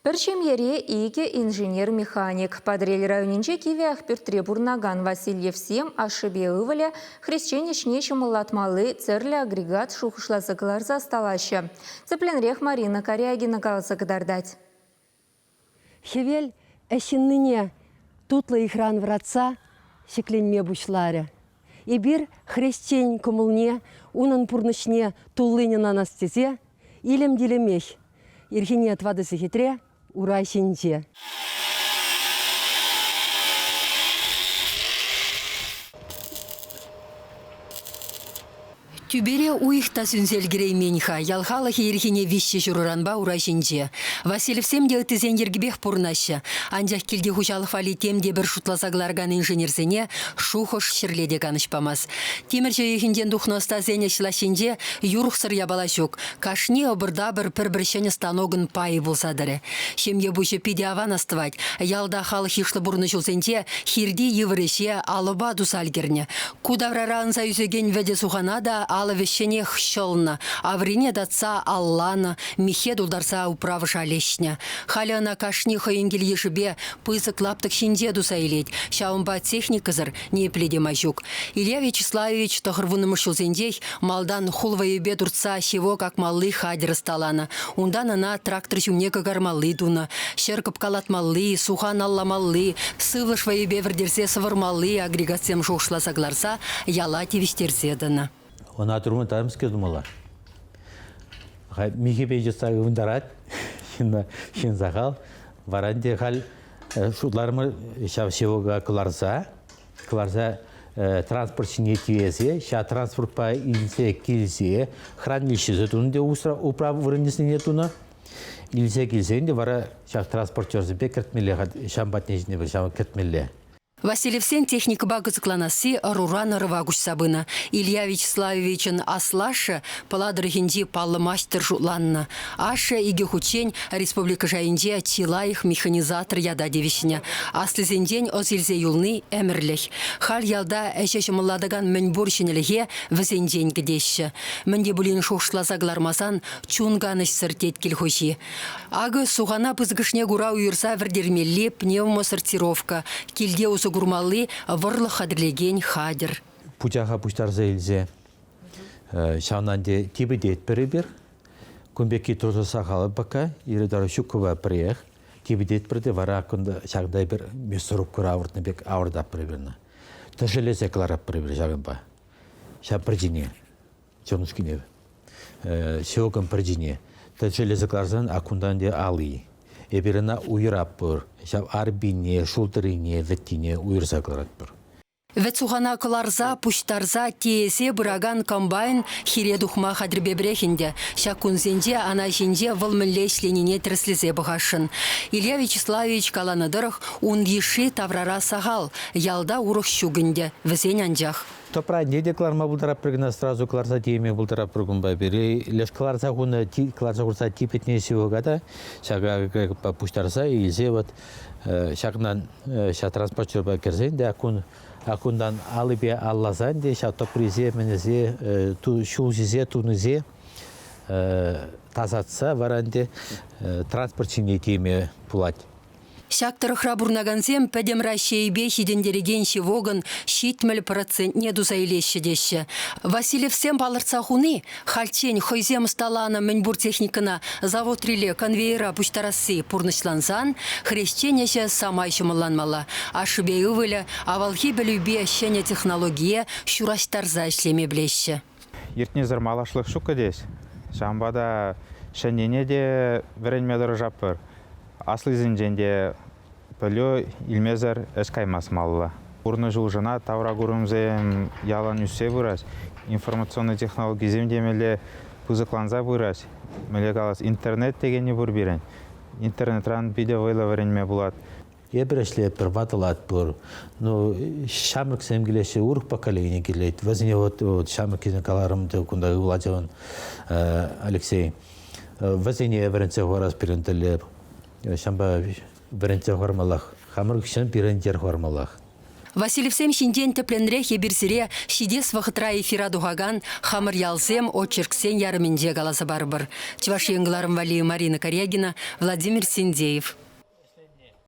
Першемьере иге инженер-механик. Подрель районинче кивях пюртре бурнаган Васильевсем ашибе ываля хрещенешне чымылатмалы церлі агрегат шухышлазыклар засталашы. Цепленрех Марина Корягина каласыгдардать. Хевель әшінніне тутлы ихран вратса шекленме бушлары. И бир хрещень кумылне унын пурнышне туллынын анастезе илем дилемех. Ирхине отвады сехитре урай сенже. Тюбере уйхта сүнсел грейменха, ялхала хейрхине вище журуранба урайшинже. Васильевсем де өтізен ергібех пұрнашы. Анжақ келде хужалық валитем де бір шутласагларган инженерсене шухош шерледе канышпамас. Темір жайыхінден духноста зене шылашинже юрухсыр ябала жоқ. Кашне обырда бір-біршені станогын пайы болсадыры. Шемге бұшы пиде аван астывать. Ялда халық ишлы бұрны жылсенде хирди евреше алыба дусалгерне. Кудаврара анза үзеген веде суханада алывещене хщолна, а врине датса аллана, михе дулдарса управы шалешня. Халяна кашни хаенгел ешебе пызык лаптык шинде дусайлеть, шаумба техниказыр не пледе мажук. Илья Вячеславович тохрвуны мышылзендей малдан хулваебе дурца шево как малы хадер сталана. Ундан она трактор жумнека гармалы дуна, шеркып калатмалы, сухан алламалы, сывлыш ваебе вердерсе сывырмалы агрегатсем шоушла загларса, ялати вестерседана. Она турман тарамс кердумала. Михе бейжестағы ундарат, шин захал, варанде хал шутлармы шавшевога кларса транспорт шине кивесе, ша транспорт па илсе килсе, хранилище тунде управ вырнесіне туна, илсе килсенде вара ша транспорт чорзебе кертмеле, шамбатнежіне бір шам кертмеле. Васильевсен техника багызыкланасы рурана рывагуш сабына. Илья Вячеславовичын аслашы паладыр хинди паллы мастер жутланна. Аша иге хучень республика жайынде тилайых механизатор яда девишіне. Аслы зендень озилзе юлны әмірліх. Хал ялда әшеші мылладаган мінбур шенеліге візендень гідеші. Мінде бұлін шоқшлазаглармасан чунганыш сыртет келхоши. Ағы суғана пызгышне гура уйырса вердермелі пневмосортировка. Келде осы гурмалы варлы хадрлеген хадер. Путяха пуштарза илзе шаунанде тибі дейт бірі-бір. Күнбекі тұрсы сақалы бака, ерідары шүківа бірех. Тибі дейт бірді вара күнді шағдай бір месұрып күр ауыртны бек ауырдап бірі-біріні. Тәшілі зәкіларап бірі-бір жағын ба. Шап бірдіне, чонускіне. Шеугін бірдіне. Тәшілі зәкіларзан акундан де алы. Эберина уйрап бұр, шап арбине, шултырине, веттине уйрсакларат бұр. Ветсухана кыларза, пуштарза, тиесе бұраган комбайн хире духма хадрбе брехінде. Шакунзенде, ана жинде вылмілле шленіне тірслізе бұғашын. Илья Вячеславович каланадырық ундиши таврара сағал, ялда урық шугінде, візен анжақ. Топра не декларма бұлдырап біргіна сразу кларса дейме бұлдырап біргін ба бері. Леш кларса құны, кларса құрса типетне севогада, шаға пуштарса, илзе вот шағынан ша транспортер ба керзен, де акундан алыбе аллазан, де ша топризе, менезе, шулзизе, тунызе тазатса, варанде транспортчине дейме пулать. Шактыр храбурнагансем пәдем рашейбе хидендереген шевогын шитміл процентне дузайлеші деші. Васильевсем балырца хуны, хальчен хойзем сталана мінбур техникына завод реле конвейера пуштарасы пурнышлансан, хрещенеше самайшы мыланмала. Ашыбе ывылі авалхи білюбе шене технология шураштарза ішлеме білеші. Ертіне зырмалашлық шуқы дес. Шамбада шенене де веренмедір жапыр. Аслы зенженде пөлі илмезір әскаймас малыла. Урны жылжына тавра көрімзем ялан үссе бұрас. Информационный технология земдемелі пызықланза бұрас. Мөлек алас интернет дегені бұр берен. Интернетран биде вайлы веренме бұлад. Ебірешле бір ватылат бұр. Шамырк сәмгелеші ұрық поколение келейді. Вазіне шамырк кезін каларымды күнда Владимир Алексей. Вазіне веренце ғорас перентілер. Шамба бірінші ғормалақ, хамыр күшін бірінтер ғормалақ. Васильевсем шинден тепленре хебирсире шидес вахытра эфира дугаган хамыр ялсем очерксен ярыминже галаса барбыр. Чувашиенгларым Вали Марина Корягина, Владимир Синдеев.